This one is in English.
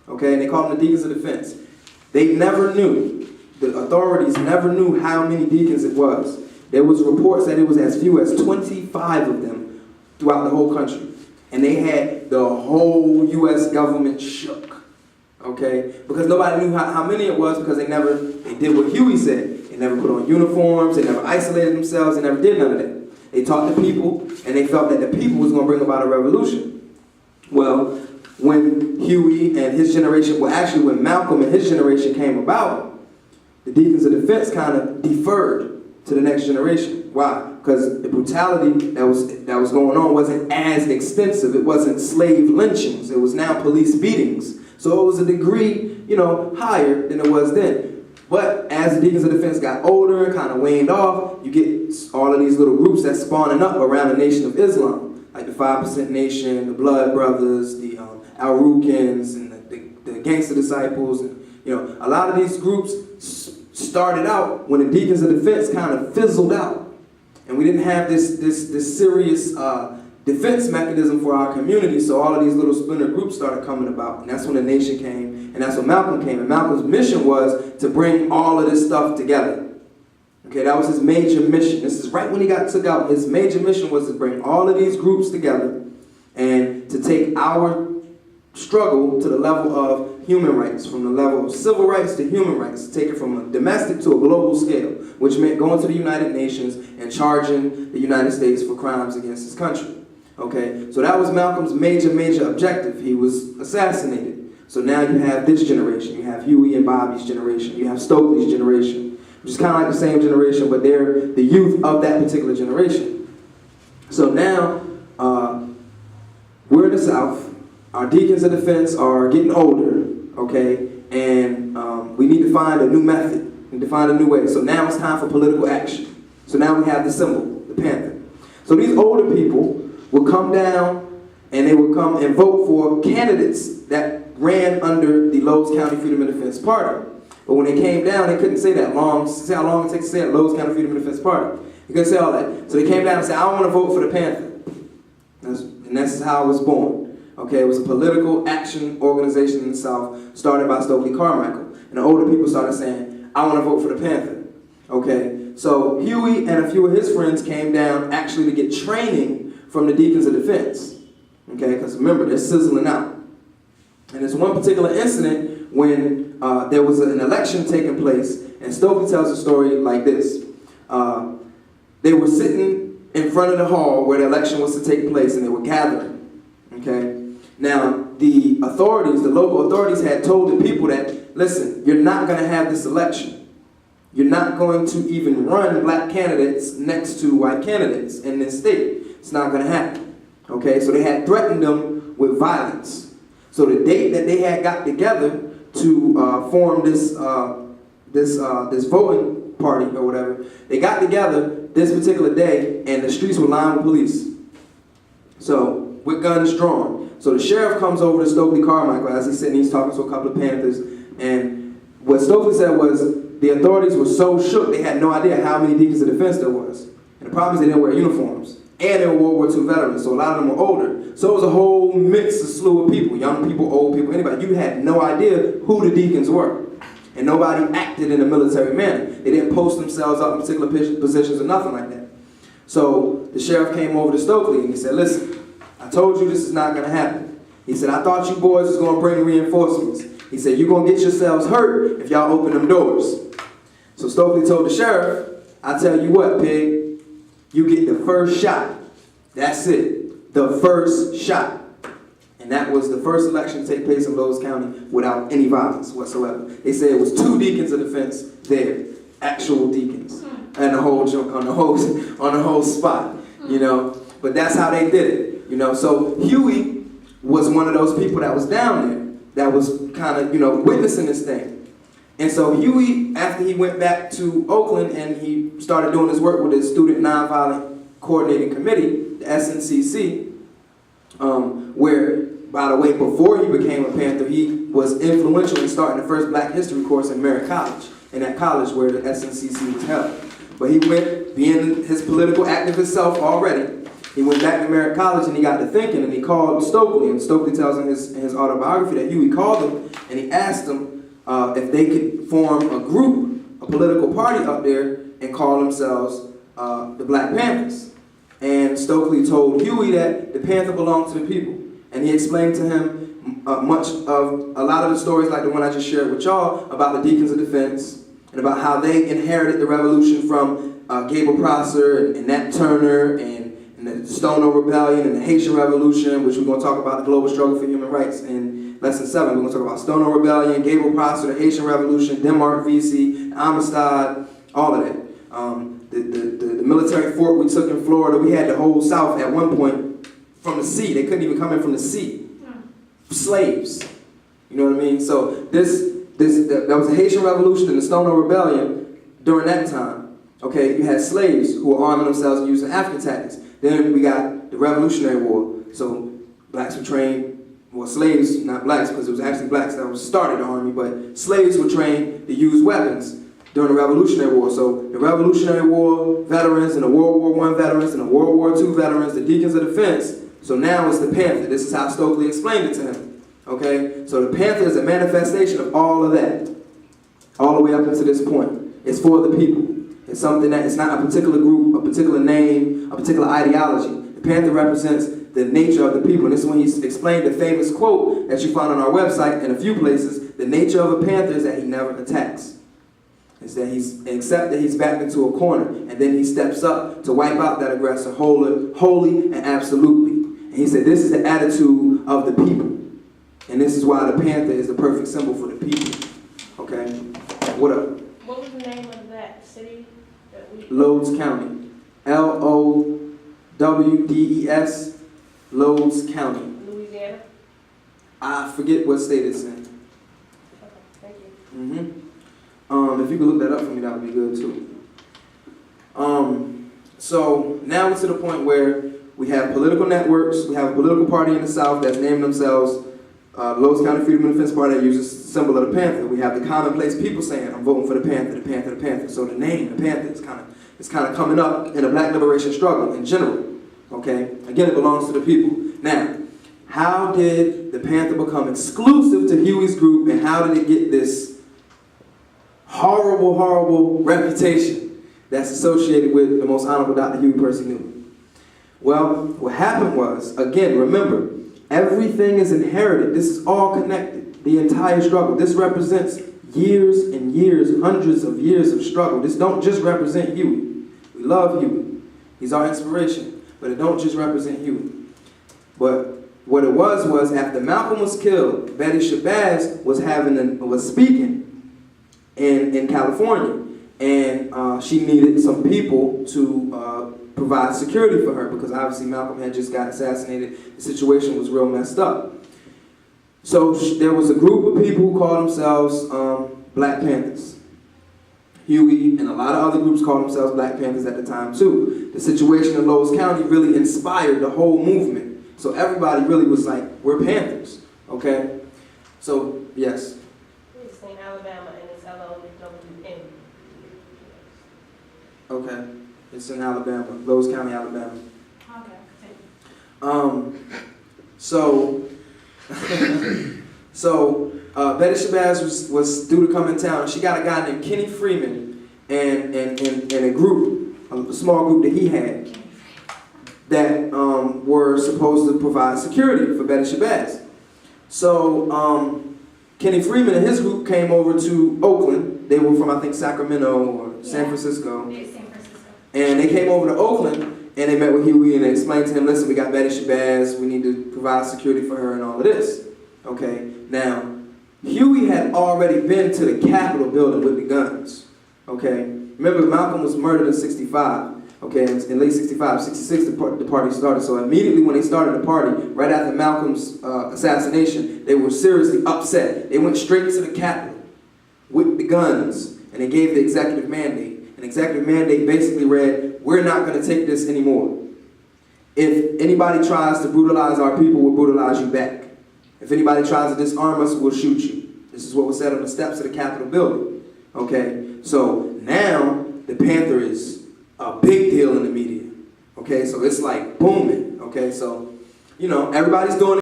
Okay, and they called them the deacons of defense. They never knew, the authorities never knew how many deacons it was. There was reports that it was as few as 25 of them throughout the whole country. And they had the whole U.S. government shook, okay? Because nobody knew how many it was, because they did what Huey said. They never put on uniforms, they never isolated themselves, they never did none of that. They taught the people, and they felt that the people was going to bring about a revolution. Well, when Huey and his generation, well actually when Malcolm and his generation came about, the deacons of defense kind of deferred to the next generation. Why? Because the brutality that was going on wasn't as extensive. It wasn't slave lynchings. It was now police beatings. So it was a degree, higher than it was then. But as the deacons of defense got older and kind of waned off, you get all of these little groups that's spawning up around the Nation of Islam, like the 5% Nation, the Blood Brothers, the Al-Rukins, and the Gangster Disciples. And, a lot of these groups started out when the deacons of defense kind of fizzled out. And we didn't have this serious defense mechanism for our community, so all of these little splinter groups started coming about. And that's when the Nation came, and that's when Malcolm came. And Malcolm's mission was to bring all of this stuff together. Okay, that was his major mission. This is right when he got took out. His major mission was to bring all of these groups together and to take our struggle to the level of human rights, from the level of civil rights to human rights, take it from a domestic to a global scale, which meant going to the United Nations and charging the United States for crimes against his country. Okay, so that was Malcolm's major objective. He was assassinated. So now you have this generation. You have Huey and Bobby's generation. You have Stokely's generation, which is kind of like the same generation, but they're the youth of that particular generation. So now we're in the South. Our deacons of defense are getting older, okay, and we need to find a new method. We need to find a new way. So now it's time for political action. So now we have the symbol, the panther. So these older people will come down and they will come and vote for candidates that ran under the Lowe's County Freedom and Defense Party. But when they came down, they couldn't say that long. See how long it takes to say that, Lowe's County Freedom and Defense Party. They couldn't say all that. So they came down and said, I want to vote for the Panther. And that's how it was born. Okay, it was a political action organization in the South started by Stokely Carmichael. And the older people started saying, I want to vote for the Panther. Okay, so Huey and a few of his friends came down actually to get training from the Deacons of Defense. Okay, because remember, they're sizzling out. And there's one particular incident when there was an election taking place, and Stokely tells a story like this. They were sitting in front of the hall where the election was to take place, and they were gathering. Okay? Now, the authorities, the local authorities had told the people that, listen, you're not going to have this election. You're not going to even run black candidates next to white candidates in this state. It's not going to happen. Okay? So they had threatened them with violence. So the date that they had got together to form this voting party or whatever, they got together this particular day, and the streets were lined with police. So, with guns drawn. So the sheriff comes over to Stokely Carmichael as he's sitting, he's talking to a couple of Panthers, and what Stokely said was the authorities were so shook they had no idea how many Deacons of Defense there was. And the problem is they didn't wear uniforms. And they were World War II veterans, so a lot of them were older. So it was a whole mix, a slew of people, young people, old people, anybody. You had no idea who the deacons were. And nobody acted in a military manner. They didn't post themselves up in particular positions or nothing like that. So the sheriff came over to Stokely and he said, listen, I told you this is not going to happen. He said, I thought you boys was going to bring reinforcements. He said, you're going to get yourselves hurt if y'all open them doors. So Stokely told the sheriff, I tell you what, pig, you get the first shot. That's it. The first shot. And that was the first election to take place in Lowe's County without any violence whatsoever. They said it was 2 Deacons of Defense there, actual deacons, and the whole joke on the whole spot, you know. But that's how they did it, you know. So Huey was one of those people that was down there, that was kind of, you know, witnessing this thing. And so Huey, after he went back to Oakland and he started doing his work with his Student Nonviolent Coordinating Committee, the SNCC, where, by the way, before he became a Panther, he was influential in starting the first Black History course in Merritt College, in that college where the SNCC was held. But he went, being his political activist self already, He went back to Merritt College and he got to thinking, and he called Stokely, and Stokely tells in his autobiography that Huey called him and he asked him if they could form a group, a political party up there, and call themselves the Black Panthers. And Stokely told Huey that the Panther belonged to the people. And he explained to him a lot of the stories like the one I just shared with y'all about the Deacons of Defense and about how they inherited the revolution from Gabriel Prosser and Nat Turner and the Stono Rebellion and the Haitian Revolution, which we're going to talk about the global struggle for human rights in lesson 7. We're going to talk about Stono Rebellion, Gabriel Prosser, the Haitian Revolution, Denmark VC, Amistad, all of that. The military fort we took in Florida, we had the whole South at one point from the sea. They couldn't even come in from the sea. Slaves. You know what I mean? So that was the Haitian Revolution and the Stono Rebellion during that time. Okay, you had slaves who were arming themselves and using African tactics. Then we got the Revolutionary War. So blacks were trained, well, slaves, not blacks, because it was actually blacks that started the army, but slaves were trained to use weapons during the Revolutionary War. So the Revolutionary War veterans and the World War I veterans and the World War II veterans, the Deacons of Defense. So now it's the Panther. This is how Stokely explained it to him. Okay? So the Panther is a manifestation of all of that, all the way up until this point. It's for the people. It's something that it's not a particular group, a particular name, a particular ideology. The Panther represents the nature of the people. And this is when he explained the famous quote that you find on our website in a few places. The nature of a Panther is that he never attacks. It's that except that he's backed into a corner, and then he steps up to wipe out that aggressor wholly and absolutely. And he said this is the attitude of the people. And this is why the Panther is the perfect symbol for the people. Okay? What up? What was the name of that city? Lowndes County. Lowdes, Lowndes County. Louisiana? I forget what state it's in. Okay, thank you. If you could look that up for me, that would be good too. So now we're to the point where we have political networks. We have a political party in the South that's named themselves Lowndes County Freedom and Defense Party that uses the symbol of the Panther. We have the commonplace people saying, I'm voting for the Panther, the Panther, the Panther. So the name, the Panther, is kind of coming up in the black liberation struggle in general. Okay? Again, it belongs to the people. Now, how did the Panther become exclusive to Huey's group, and how did it get this horrible, horrible reputation that's associated with the most honorable Dr. Huey Percy Newton? Well, what happened was, again, remember, everything is inherited. This is all connected. The entire struggle. This represents years and years, hundreds of years of struggle. This don't just represent Huey. We love Huey. He's our inspiration. But it don't just represent Huey. But what it was after Malcolm was killed, Betty Shabazz was speaking in California. And she needed some people to provide security for her because obviously Malcolm had just got assassinated. The situation was real messed up. So there was a group of people who called themselves Black Panthers. Huey and a lot of other groups called themselves Black Panthers at the time too. The situation in Lowndes County really inspired the whole movement. So everybody really was like, we're Panthers, okay? So, yes. It's in Alabama and it's L-O-W-N. Okay, it's in Alabama, Lowndes County, Alabama. Okay. So Betty Shabazz was due to come in town. She got a guy named Kenny Freeman and a group, a small group that he had that were supposed to provide security for Betty Shabazz. So Kenny Freeman and his group came over to Oakland. They were from, I think, Sacramento or San Francisco. Yeah, San Francisco. And they came over to Oakland and they met with Huey and they explained to him, listen, we got Betty Shabazz, we need to provide security for her and all of this. Okay, now, Huey had already been to the Capitol building with the guns. Okay, remember Malcolm was murdered in 65. Okay, in late 65, 66 the party started. So immediately when they started the party, right after Malcolm's assassination, they were seriously upset. They went straight to the Capitol with the guns and they gave the executive mandate. An executive mandate basically read, we're not going to take this anymore. If anybody tries to brutalize our people, we'll brutalize you back. If anybody tries to disarm us, we'll shoot you. This is what was said on the steps of the Capitol building. Okay, so now the Panther is a big deal in the media. Okay, so it's like booming. Okay, so, you know, everybody's doing it.